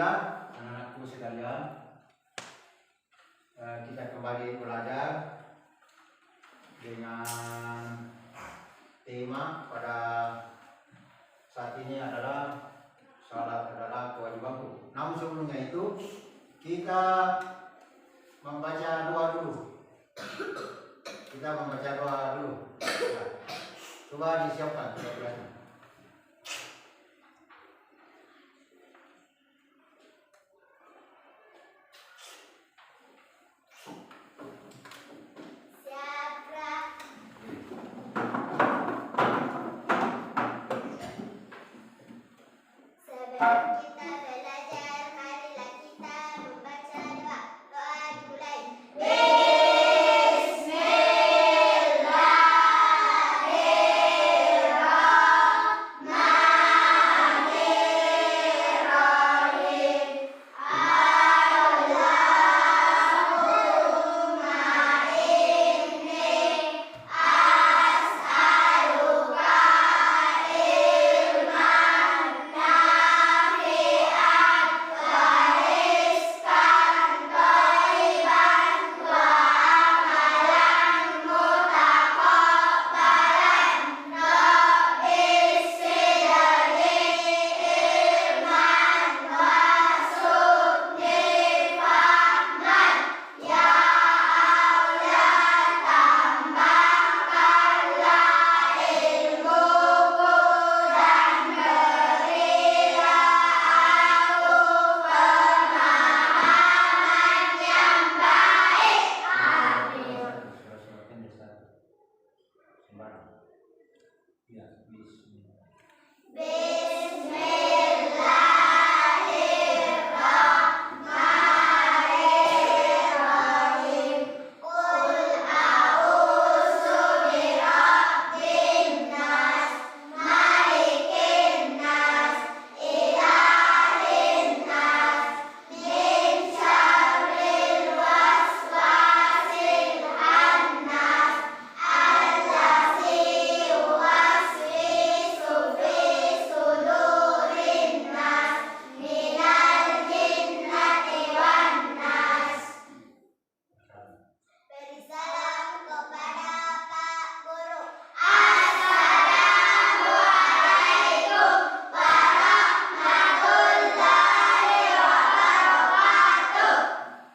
Alhamdulillah anak-anakku sekalian, kita kembali belajar dengan tema pada saat ini adalah salat adalah kewajibanku. Namun sebelumnya itu kita membaca doa dulu. Ya. Coba disiapkan doa-doanya. Kita belajar, marilah kita membaca doa. Doa dimulai.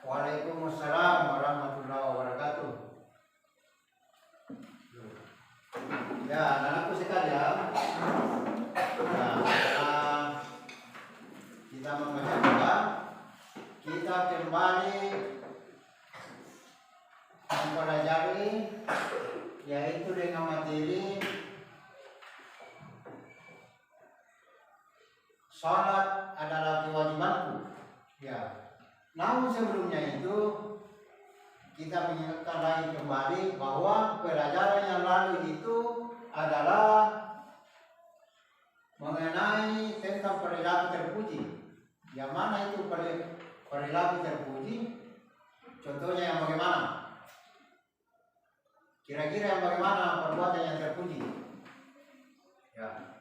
Waalaikumsalam warahmatullahi wabarakatuh. Ya, anak-anakku sekalian, setelah kita membaca doa, kita kembali mempelajari yaitu dengan materi salat adalah kewajibanku. Ya. Namun sebelumnya itu kita mengingatkan lagi kembali bahwa pelajaran yang lalu itu adalah mengenai tentang perilaku terpuji. Yang mana itu perilaku terpuji? Contohnya yang bagaimana? Kira-kira yang bagaimana perbuatan yang terpuji? Ya,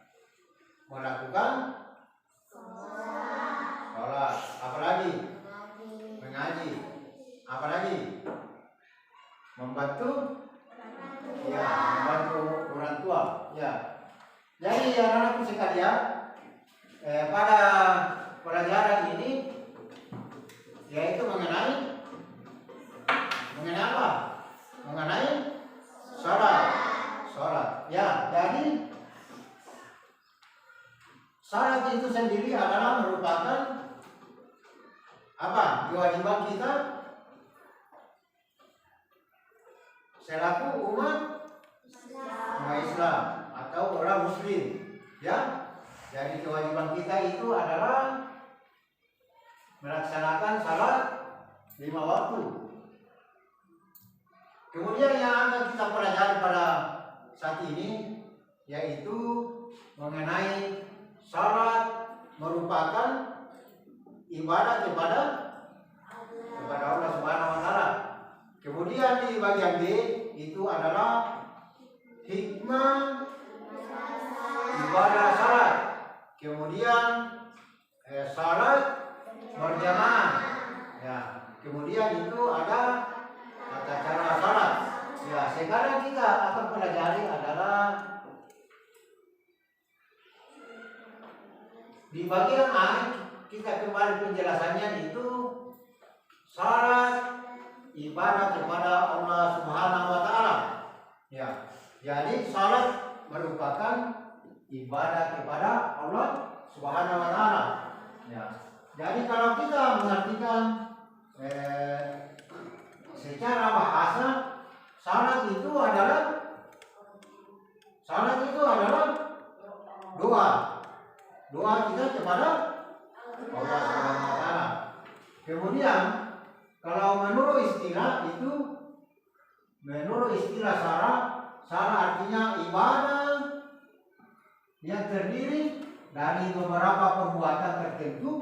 melakukan sholat, apalagi mengaji, apalagi membantu orang tua. Ya, jadi anak-anakku sekalian, pada pelajaran ini yaitu mengenai apa? Mengenai sholat. Ya, jadi sholat itu sendiri adalah merupakan apa? Kewajiban kita selaku umat Islam atau orang Muslim. Ya, jadi kewajiban kita itu adalah melaksanakan salat 5 waktu. Kemudian yang akan kita pelajari pada saat ini yaitu mengenai salat merupakan ibadah kepada Allah Subhanahu wa taala. Kemudian di bagian B itu adalah hikmah ibadah salat. Kemudian salat kemudian itu ada tata cara salat. Ya, sekarang kita akan pelajari adalah di bagian A. Kita kembali penjelasannya itu salat ibadah kepada Allah Subhanahu wa taala. Ya. Jadi salat merupakan ibadah kepada Allah Subhanahu wa taala. Ya. Jadi kalau kita mengartikan secara bahasa salat itu adalah doa. Doa kita kepada Allah Subhanahu wa taala. Kemudian kalau menurut istilah syarat artinya ibadah yang terdiri dari beberapa perbuatan tertentu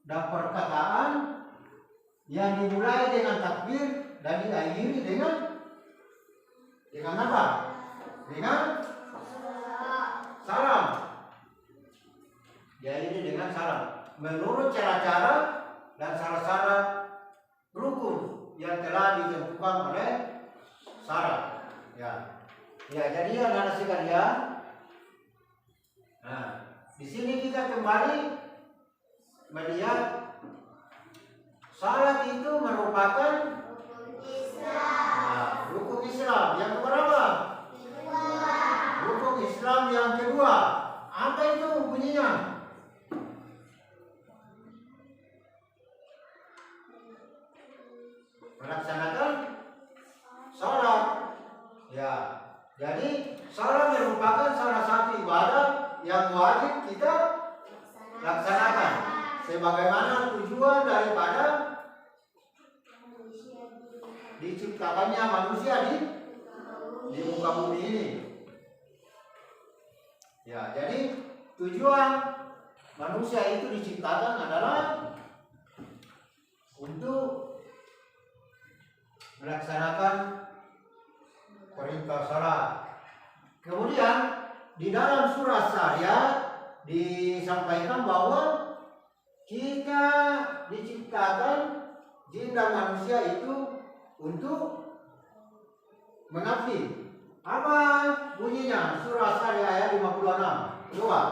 dan perkataan yang dimulai dengan takbir dan diakhiri dengan apa? Dengan salam. Diakhiri dengan salam. Menurut cara-cara dan syarat-syarat rukun yang telah ditentukan oleh syarat. Ya, jadi anak-anak sekalian. Nah, di sini kita kembali melihat salat itu merupakan rukun Islam yang keberapa? Rukun Islam yang kedua. Apa itu bunyinya? Melaksanakan salat. Ya, jadi salat merupakan salah satu ibadah yang wajib kita laksanakan. Sebagaimana tujuan daripada diciptakannya manusia di muka bumi ini. Ya, jadi tujuan manusia itu diciptakan adalah untuk melaksanakan perintah salat. Kemudian di dalam surah Syariat disampaikan bahwa kita diciptakan jin dan manusia itu untuk mengabdi. Apa bunyinya? Surah Syariat ayat 56. Coba.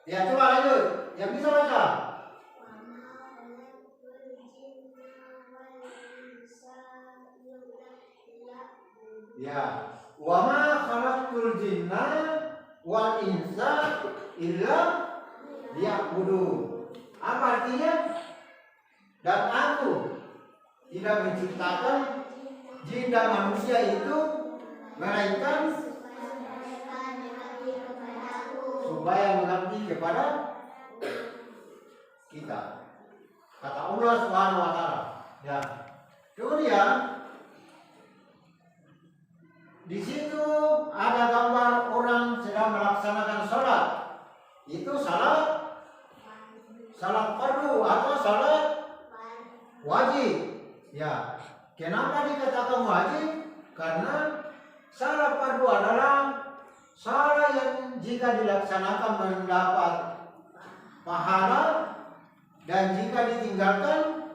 Ya, coba lanjut. Yang bisa baca? Ya, wa ma khalaqtul jinna wal insa illa liya'budun. Apa artinya? Dan aku tidak menciptakan jin dan manusia itu melainkan supaya mengabdi kepada kita. Kata Allah Subhanahu wa taala. Ya. Kemudian di situ ada gambar orang sedang melaksanakan salat. Itu salat fardu atau salat wajib. Ya. Kenapa dikatakan wajib? Karena salat fardu adalah salat yang jika dilaksanakan mendapat pahala dan jika ditinggalkan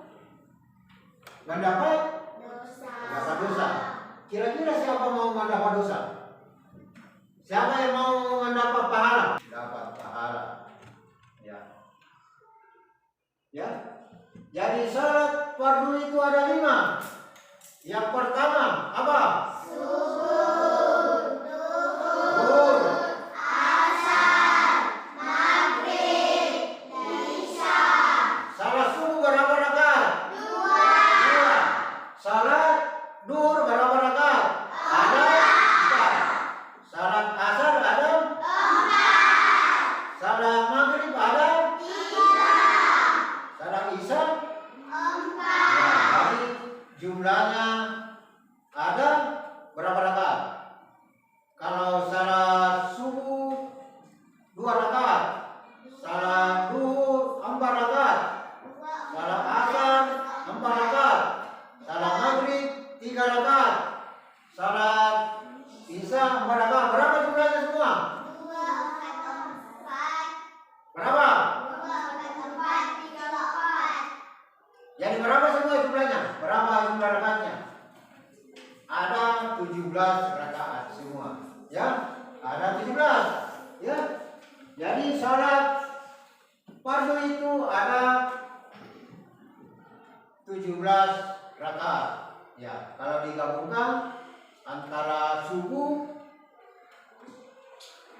mendapat dosa. Kira-kira siapa mau mendapat dosa? Siapa yang mau mendapat pahala? Dapat pahala. Ya. Jadi salat fardu itu ada 5. Yang pertama apa? Subuh, zuhur, asar, maghrib, isya. Salat subuh berapa rakaat? 2. Salat zuhur berapa rakaat? Ada 4. Salat asar ada 4. Salat maghrib ada 3. Salat isya 4. Ya, jadi jumlahnya ada 17 rakaat semua. Ya, ada 17. Ya. Jadi salat fardu itu ada 17 rakaat. Ya, kalau digabungkan antara subuh,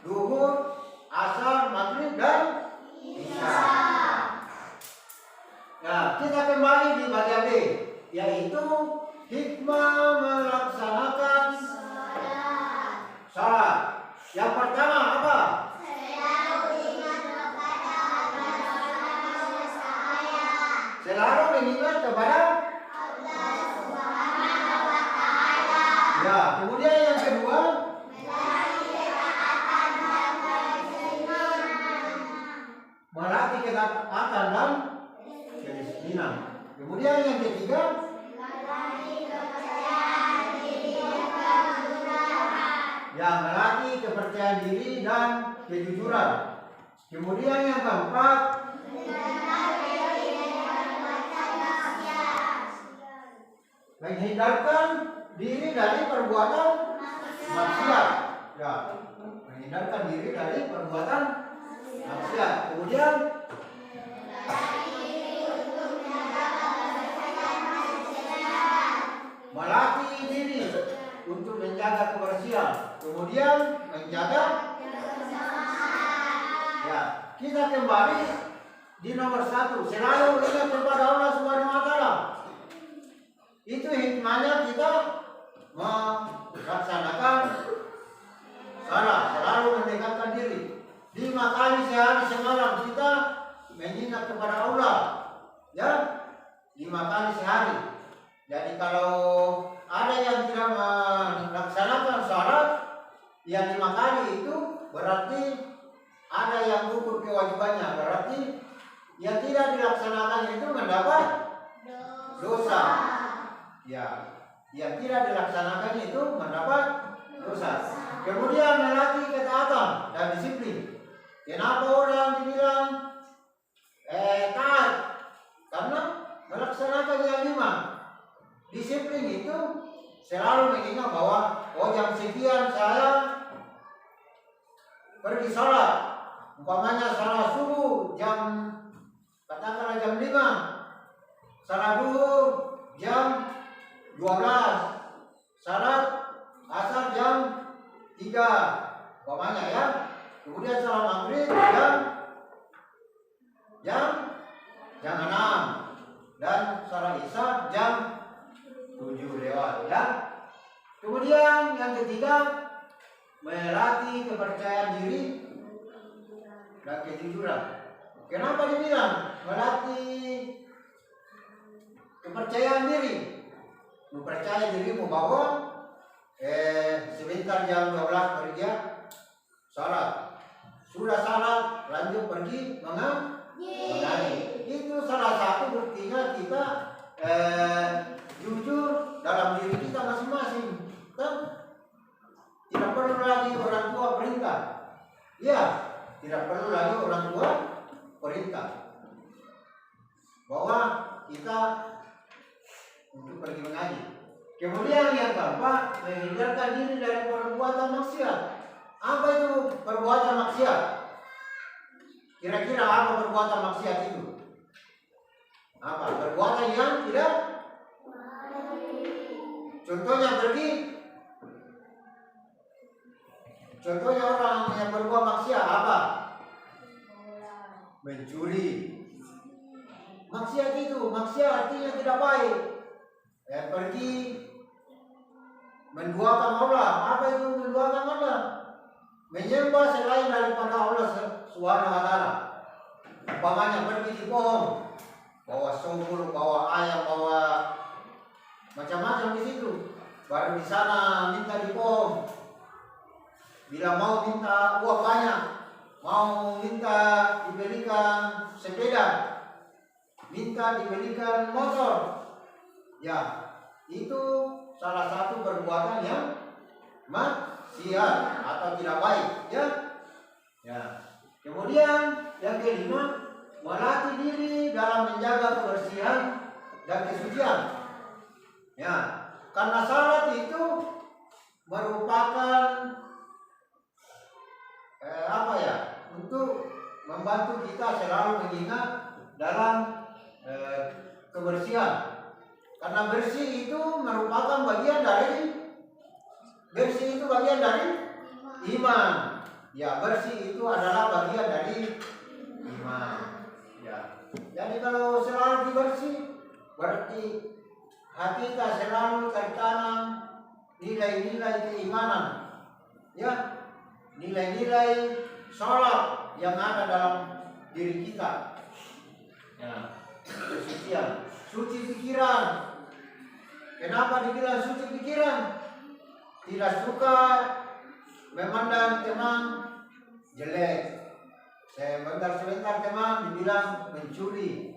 duhur, asar, maghrib dan isya. Nah, kita kembali di bagian B, yaitu hikmah melaksanakan salat. Yang pertama apa? Selalu mengingat kepada ya, kemudian yang kedua melatih ketaatan dan kedisiplinan. Kemudian yang ketiga ya, melatih kepercayaan diri dan kejujuran. Kemudian yang keempat menghindarkan diri dari perbuatan maksiat. Ya, menghindarkan diri dari perbuatan maksiat. Kemudian melatih diri untuk menjaga kebersihan. Kemudian menjaga ya, kita kembali di nomor 1, selalu ingat kepada Allah Subhanahu wa taala. Itu hikmahnya kita melaksanakan salat, selalu mendekatkan diri. 5 kali sehari semalam kita mengingat kepada Allah. Ya, 5 kali sehari. Jadi kalau ada yang tidak melaksanakan salat yang 5 kali itu berarti ada yang gugur kewajibannya. Berarti yang tidak dilaksanakan itu mendapat dosa. Ya, yang tidak dilaksanakan itu mendapat dosa. Kemudian melatih ketaatan dan disiplin. Kenapa orang dibilang taat? Karena melaksanakan yang 5. Disiplin itu selalu mengingat bahwa jam sekian saya pergi sholat. Umpamanya sholat subuh katakanlah jam 5, sholat duhur jam 12, salat asar jam 3, umpamanya ya. Kemudian salat maghrib jam 6 dan salat isya jam 7 lewat ya. Kemudian yang ketiga melatih kepercayaan diri dan kejujuran. Kenapa dibilang melatih kepercayaan diri? Mempercaya dirimu bahwa sebentar jam 12 pergi salat. Sudah salat lanjut pergi mengaji. Itu salah satu buktinya kita jujur dalam diri kita masing-masing. Kan? Tidak perlu lagi orang tua perintah. Ya, tidak perlu lagi orang tua perintah bahwa kita untuk pergi mengaji. Kemudian yang keempat, menghindarkan diri dari perbuatan maksiat. Apa itu perbuatan maksiat? Kira-kira apa perbuatan maksiat itu? Apa? Perbuatan yang tidak? Contohnya contohnya orang yang berbuat maksiat apa? Mencuri. Maksiat artinya tidak baik. Pergi menduakan Allah. Apa itu menduakan Allah? Menyembah selain daripada Allah Subhanahu wa taala. Umpamanya pergi di pohon, bawa sumur, bawa ayam, bawa macam-macam di situ. Baru di sana minta di pohon. Bila mau minta uang banyak, mau minta dibelikan sepeda, minta dibelikan motor. Ya, itu salah satu perbuatan yang maksiat atau tidak baik, ya. Ya. Kemudian yang kelima, melatih diri dalam menjaga kebersihan dan kesucian. Ya, karena salat itu merupakan untuk membantu kita selalu mengingat dalam kebersihan. Karena bersih itu merupakan bagian dari iman. Ya, bersih itu adalah bagian dari iman. Ya. Jadi kalau selalu bersih, berarti hati kita selalu tertanam nilai-nilai keimanan. Ya, nilai-nilai sholat yang ada dalam diri kita. Ya, kesucian, suci pikiran. Kenapa dibilang suci pikiran? Tidak suka memandang teman jelek. Sebentar teman dibilang mencuri.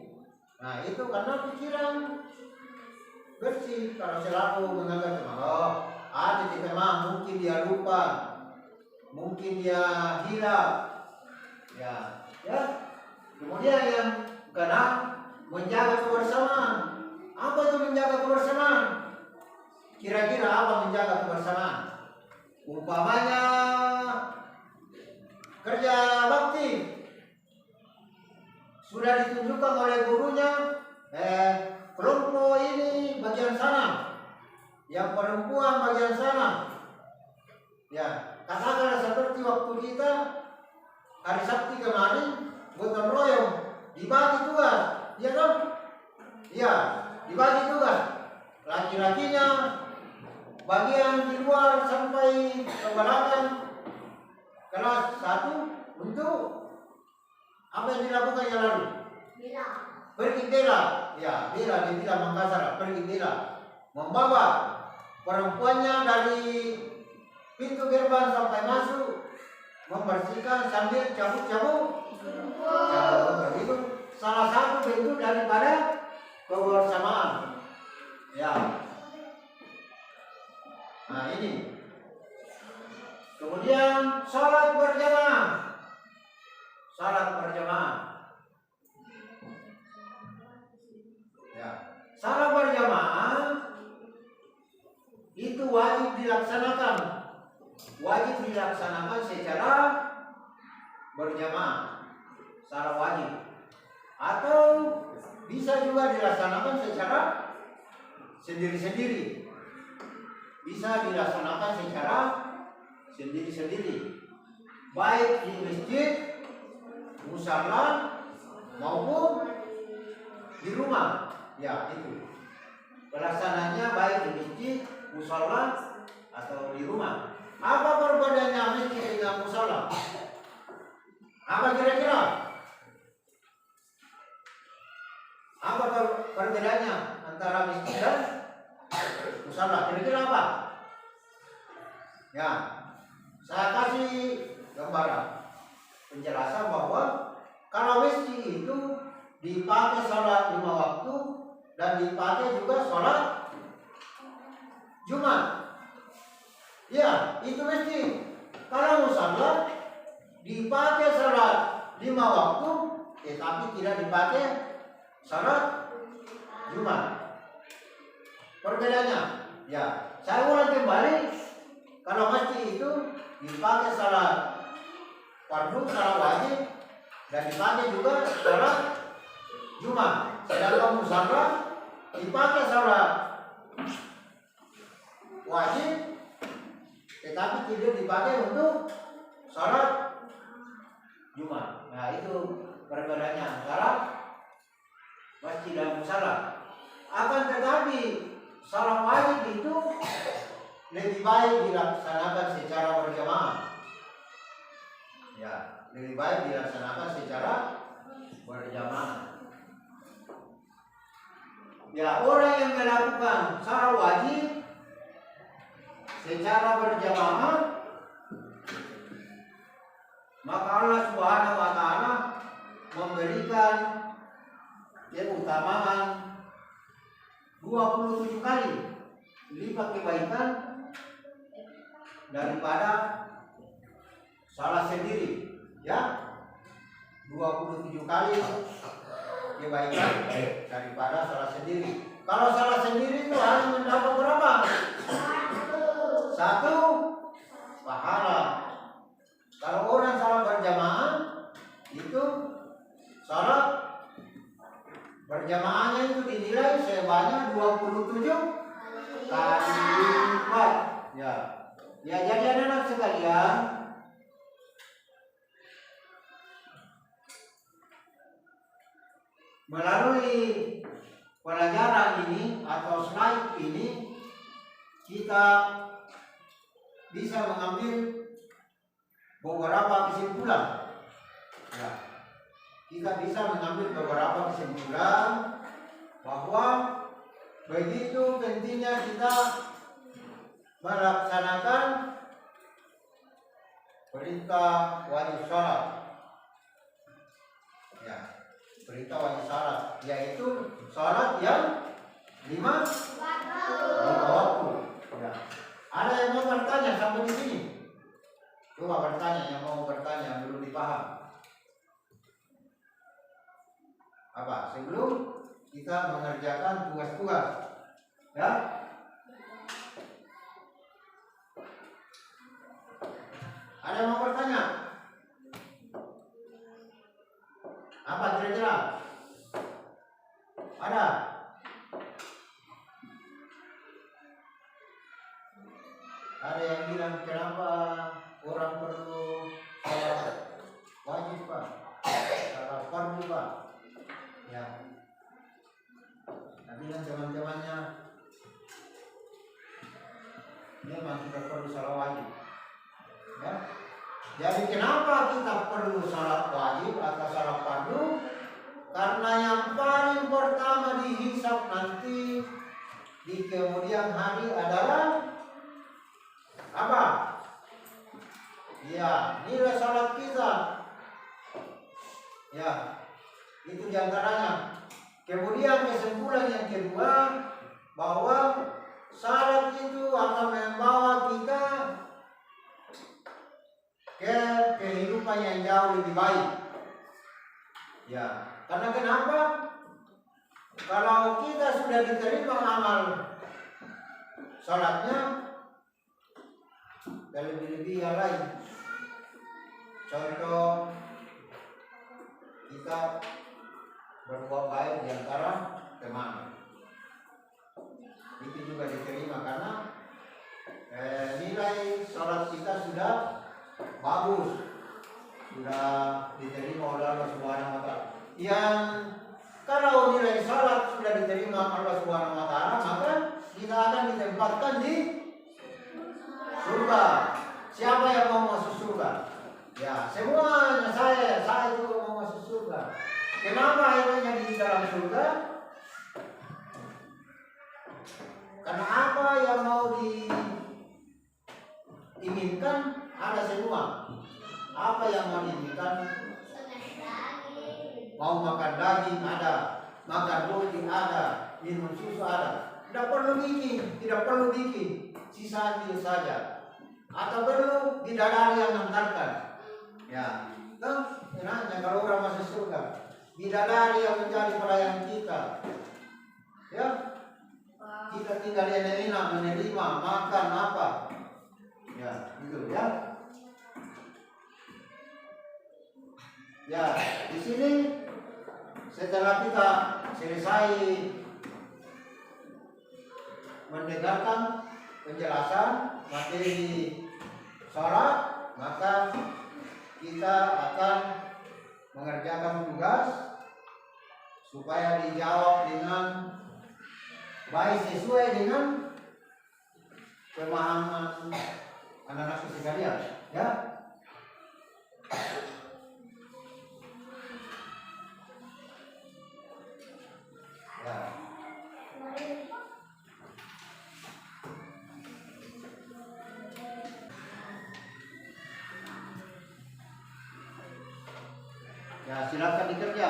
Nah, itu karena pikiran bersih. Kalau selalu menganggap teman, ada di teman, mungkin dia lupa, mungkin dia hilang. Ya. Kemudian yang keenam, menjaga kebersamaan. Apa itu menjaga kebersamaan? Kira-kira apa menjaga kebersamaan? Umpamanya kerja bakti, sudah ditunjukkan oleh gurunya, kelompok ini bagian sana, yang perempuan bagian sana. Ya, katakanlah seperti waktu kita hari Sabtu kemarin gotong royong dibagi tugas, ya kan? Ya, dibagi tugas. Laki-lakinya bagian di luar sampai ke belakang kelas 1 untuk apa yang dilakukan yang lalu? Pergi bela. Ya, bela di Bila Makassar, pergi bela. Membawa perempuannya dari pintu gerbang sampai masuk, membersihkan sambil cabut-cabut. Itu salah satu bentuk daripada kebersamaan. Ya. Nah, ini. Kemudian salat berjamaah. Ya. Salat berjamaah itu wajib dilaksanakan. Secara berjamaah. Secara wajib. Atau bisa juga dilaksanakan secara sendiri-sendiri. Baik di masjid, musala maupun di rumah. Ya, itu. Pelaksananya baik di masjid, musala atau di rumah. Apa perbedaannya masjid dengan musala? Apa kira-kira? Apa perbedaannya antara masjid dan musala? Kira-kira apa? Ya, saya kasih gambaran penjelasan bahwa kalau masjid itu dipakai sholat 5 waktu dan dipakai juga sholat Jumat. Ya, itu masjid. Kalau musala dipakai sholat 5 waktu, tetapi tidak dipakai sholat Jumat. Perbedaannya, ya, saya ulang kembali. Kalau masjid itu dipakai salat fardu, salat wajib, dan dipakai juga salat Jumat. Sedangkan musala dipakai salat wajib, tetapi tidak dipakai untuk salat Jumat. Nah, itu perbedaannya antara masjid dan musala. Akan tetapi salat wajib itu lebih baik dilaksanakan secara berjamaah. Ya, lebih baik dilaksanakan secara berjamaah. Ya, orang yang melakukan salat wajib secara berjamaah, maka Allah Subhanahu wa taala memberikan keutamaan 27 kali lipat kebaikan daripada salat sendiri. Ya, 27 kali kebaikan daripada salat sendiri. Kalau salat sendiri itu hanya mendapat berapa? satu pahala. Kalau orang salat berjamaah itu salat berjamaahnya itu dinilai sebanyak 27 kali lipat. Ya. Ya, jadi anak-anak sekalian, melalui pelajaran ini atau slide ini kita bisa mengambil beberapa kesimpulan. Ya. Kita bisa mengambil beberapa kesimpulan bahwa begitu pentingnya kita melaksanakan perintah wajib sholat. Ya, perintah wajib sholat, yaitu sholat yang 5 waktu. Ya. Ada yang mau bertanya sampai di sini? Coba bertanya, yang mau bertanya yang belum dipaham. Apa? Sebelum kita mengerjakan tugas-tugas, ya. Ada yang mau bertanya? Apa kira-kira? Ada? Ada yang bilang kenapa orang perlu sholat wajib Pak? Sholat fardu Pak? Ya. Tapi bilang teman-temannya memang kita perlu sholat wajib. Ya. Jadi kenapa kita perlu sholat wajib atau sholat fardu? Karena yang paling pertama dihisab nanti di kemudian hari adalah apa? Ya, nilai sholat kita. Ya, itu diantaranya. Kemudian kesimpulan yang kedua bahwa sholat itu akan membawa kita ke kehidupan yang jauh lebih baik. Ya, karena kenapa? Kalau kita sudah diterima amal sholatnya, dan lebih-lebih yang lain. Contoh, kita berbuat baik di antara teman. Itu juga diterima karena nilai sholat kita sudah bagus, sudah diterima oleh Allah Subhanahu wa Ta'ala. Yang kalau nilai sholat sudah diterima Allah Subhanahu wa Ta'ala, maka kita akan ditempatkan di surga. Siapa yang mau masuk surga? Ya, semuanya saya itu mau masuk surga. Kenapa akhirnya di dalam surga? Karena apa yang mau diinginkan ada semua. Apa yang mau diinginkan? Mau makan daging ada, makan roti ada, minum susu ada. Tidak perlu bikin, sisa itu saja. Atau perlu bidadari yang mengantarkan. Ya, nah, enaknya kalau orang masuk surga, bidadari yang menjadi pelayan kita. Ya, kita tinggal menerima, makan apa. Ya, gitu ya. Ya, di sini setelah kita selesai mendengarkan penjelasan materi sholat, maka kita akan mengerjakan tugas supaya dijawab dengan baik sesuai dengan pemahaman anak-anak sekalian, ya. Ya. Ya, silakan dikerja.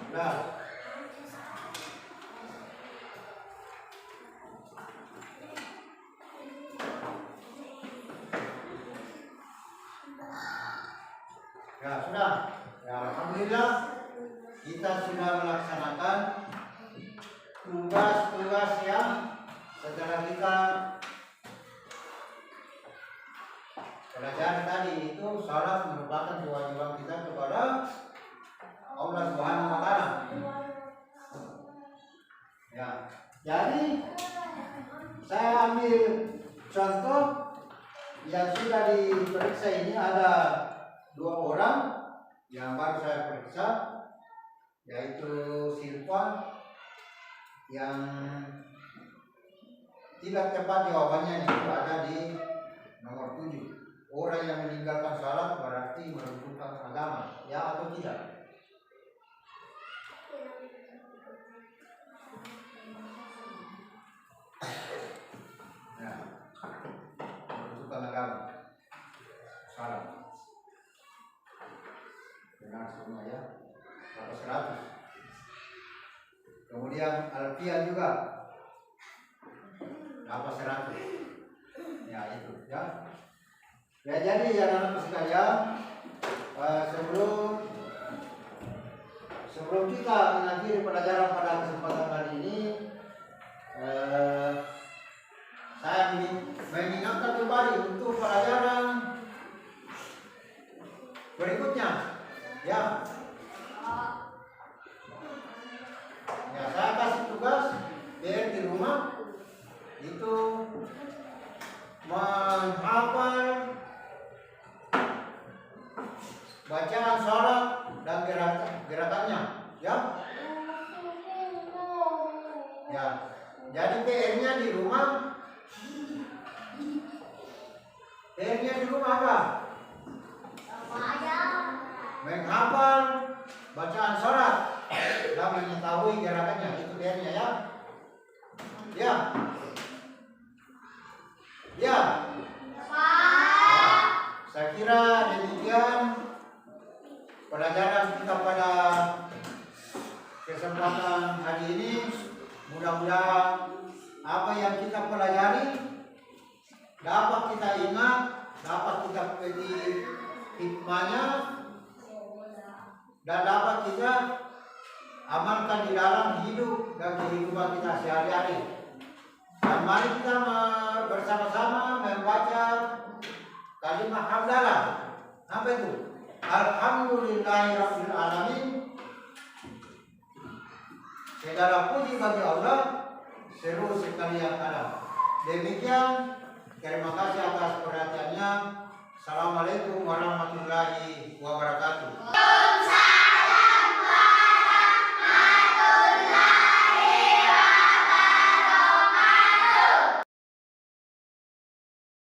Nah, ya sudah. Ya, alhamdulillah kita sudah melaksanakan tugas-tugas yang setelah kita pelajari tadi. Itu salat merupakan kewajiban kita kepada Allah Subhanahu wa Ta'ala. Ya, jadi saya ambil contoh yang sudah diperiksa ini. Ada 2 orang yang baru saya periksa, yaitu Silvan yang tidak tepat jawabannya itu ada di nomor 7. Orang yang meninggalkan salat berarti meruntuhkan agama, ya atau tidak? Ya, meruntuhkan agama, salat. Benar semua ya, 100. Kemudian Alfian juga dapat 100. Ya itu ya. Ya jadi ya anak-anak sekalian, sebelum kita mengakhiri pelajaran pada kesempatan kali ini, saya mengingatkan kembali untuk pelajaran berikutnya. Ya, saya kasih tugas biar di rumah itu menghafal bacaan sholat dan gerakannya, ya. Ya, jadi PR-nya di rumah. PR-nya di rumah apa? Menghafal bacaan sholat dan mengetahui gerakannya, itu PR-nya ya. Ya. Ya. Saya kira demikian pelajaran kita pada kesempatan hari ini. Mudah-mudahan apa yang kita pelajari dapat kita ingat, dapat kita petik hikmahnya, dan dapat kita amalkan di dalam hidup dan kehidupan kita sehari-hari. Dan mari kita bersama-sama membaca kalimat hamdalah. Apa itu? Alhamdulillahirabbil alamin. Segala puji bagi Allah seluruh sekali yang ada. Demikian, terima kasih atas perhatiannya. Assalamualaikum warahmatullahi wabarakatuh.